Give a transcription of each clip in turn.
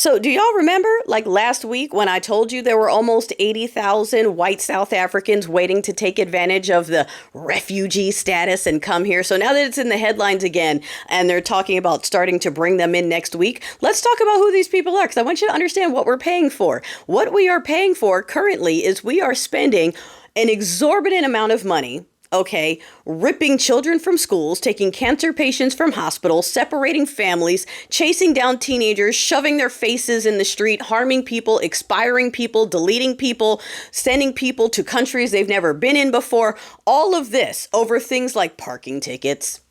So do y'all remember, like last week when I told you there were almost 80,000 white South Africans waiting to take advantage of the refugee status and come here? So now that it's in the headlines again and they're talking about starting to bring them in next week, let's talk about who these people are, because I want you to understand what we're paying for. What we are paying for currently is we are spending an exorbitant amount of money, okay, ripping children from schools, taking cancer patients from hospitals, separating families, chasing down teenagers, shoving their faces in the street, harming people, expiring people, deleting people, sending people to countries they've never been in before. All of this over things like parking tickets.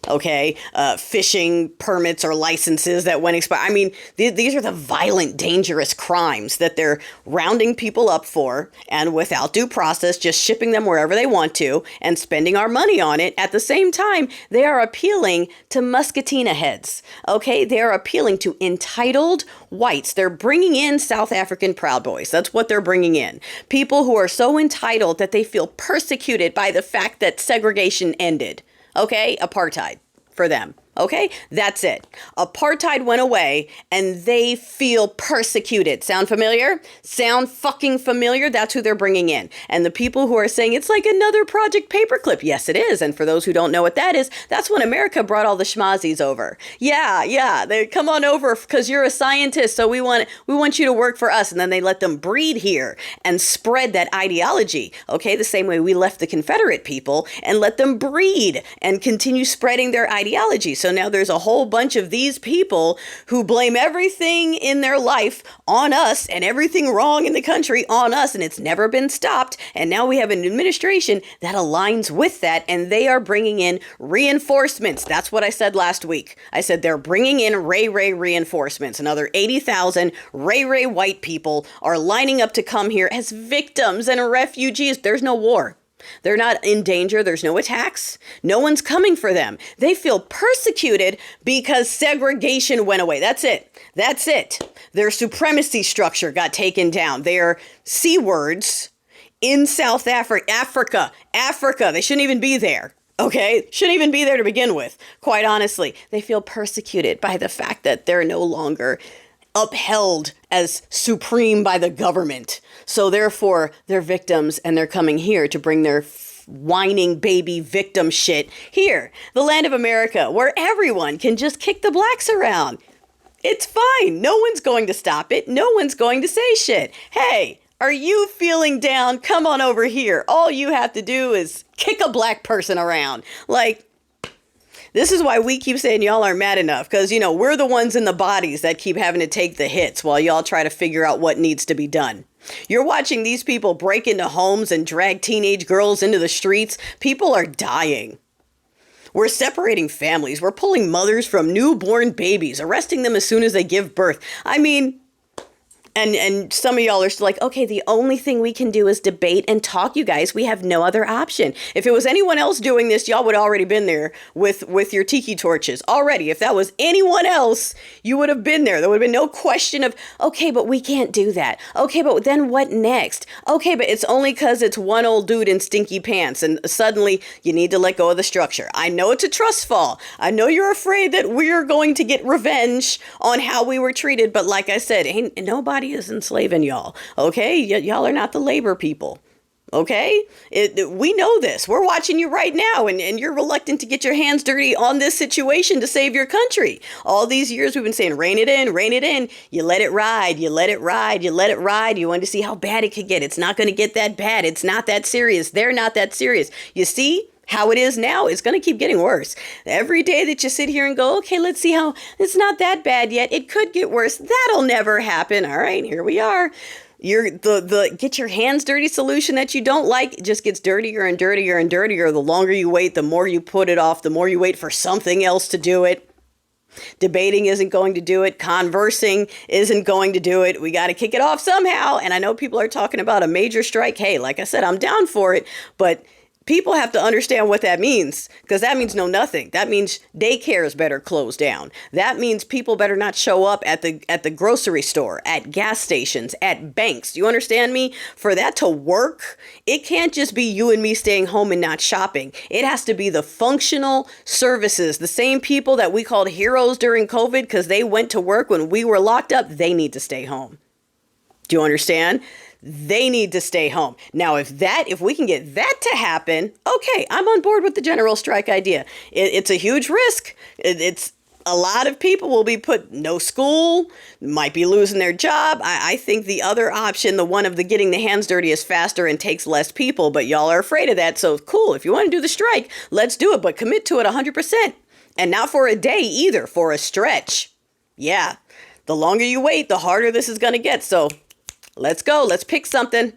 Okay, fishing permits or licenses that went expired. I mean, these are the violent, dangerous crimes that they're rounding people up for, and without due process, just shipping them wherever they want to and spending our money on it. At the same time, they are appealing to muscatina heads. Okay, they are appealing to entitled whites. They're bringing in South African Proud Boys. That's what they're bringing in. People who are so entitled that they feel persecuted by the fact that segregation ended. Okay, apartheid for them. Okay, that's it. Apartheid went away and they feel persecuted. Sound familiar? Sound fucking familiar? That's who they're bringing in. And the people who are saying it's like another Project Paperclip. Yes, it is. And for those who don't know what that is, that's when America brought all the schmazzies over. Yeah. They come on over because you're a scientist. So we want you to work for us. And then they let them breed here and spread that ideology. Okay, the same way we left the Confederate people and let them breed and continue spreading their ideology. So now there's a whole bunch of these people who blame everything in their life on us and everything wrong in the country on us, and it's never been stopped. And now we have an administration that aligns with that, and they are bringing in reinforcements. That's what I said last week. I said they're bringing in Ray reinforcements. Another 80,000 Ray white people are lining up to come here as victims and refugees. There's no war. They're not in danger. There's no attacks. No one's coming for them. They feel persecuted because segregation went away. That's it. Their supremacy structure got taken down. Their C words in South Africa. They shouldn't even be there. Okay, shouldn't even be there to begin with. Quite honestly, they feel persecuted by the fact that they're no longer upheld as supreme by the government. So therefore, they're victims and they're coming here to bring their whining baby victim shit here. The land of America, where everyone can just kick the blacks around. It's fine. No one's going to stop it. No one's going to say shit. Hey, are you feeling down? Come on over here. All you have to do is kick a black person around. Like, this is why we keep saying y'all aren't mad enough, because, you know, we're the ones in the bodies that keep having to take the hits while y'all try to figure out what needs to be done. You're watching these people break into homes and drag teenage girls into the streets. People are dying. We're separating families. We're pulling mothers from newborn babies, arresting them as soon as they give birth. I mean, and some of y'all are still like, okay, the only thing we can do is debate and talk, you guys. We have no other option. If it was anyone else doing this, y'all would have already been there with your tiki torches already. If that was anyone else, you would have been there. There would have been no question of, okay, but we can't do that. Okay, but then what next? Okay, but it's only because it's one old dude in stinky pants and suddenly you need to let go of the structure. I know it's a trust fall. I know you're afraid that we're going to get revenge on how we were treated. But like I said, ain't nobody is enslaving y'all. Okay, y'all are not the labor people. Okay, we know this. We're watching you right now, and you're reluctant to get your hands dirty on this situation to save your country. All these years we've been saying, rein it in. You let it ride. You wanted to see how bad it could get. It's not going to get that bad. It's not that serious. They're not that serious. You see how it is now? It's going to keep getting worse. Every day that you sit here and go, okay, let's see how it's not that bad yet. It could get worse. That'll never happen. All right, here we are. The get your hands dirty solution that you don't like just gets dirtier and dirtier and dirtier. The longer you wait, the more you put it off, the more you wait for something else to do it. Debating isn't going to do it. Conversing isn't going to do it. We got to kick it off somehow. And I know people are talking about a major strike. Hey, like I said, I'm down for it, but People have to understand what that means, because that means no nothing. That means daycares better close down. That means people better not show up at the grocery store, at gas stations, at banks. Do you understand me? For that to work, it can't just be you and me staying home and not shopping. It has to be the functional services. The same people that we called heroes during COVID because they went to work when we were locked up, they need to stay home. Do you understand? They need to stay home. Now, if we can get that to happen, okay, I'm on board with the general strike idea. It's a huge risk. It's a lot of people will be put no school, might be losing their job. I think the other option, the one of the getting the hands dirty, is faster and takes less people, but y'all are afraid of that. So cool. If you want to do the strike, let's do it, but commit to it 100%. And not for a day either, for a stretch. Yeah. The longer you wait, the harder this is going to get. So let's go. Let's pick something.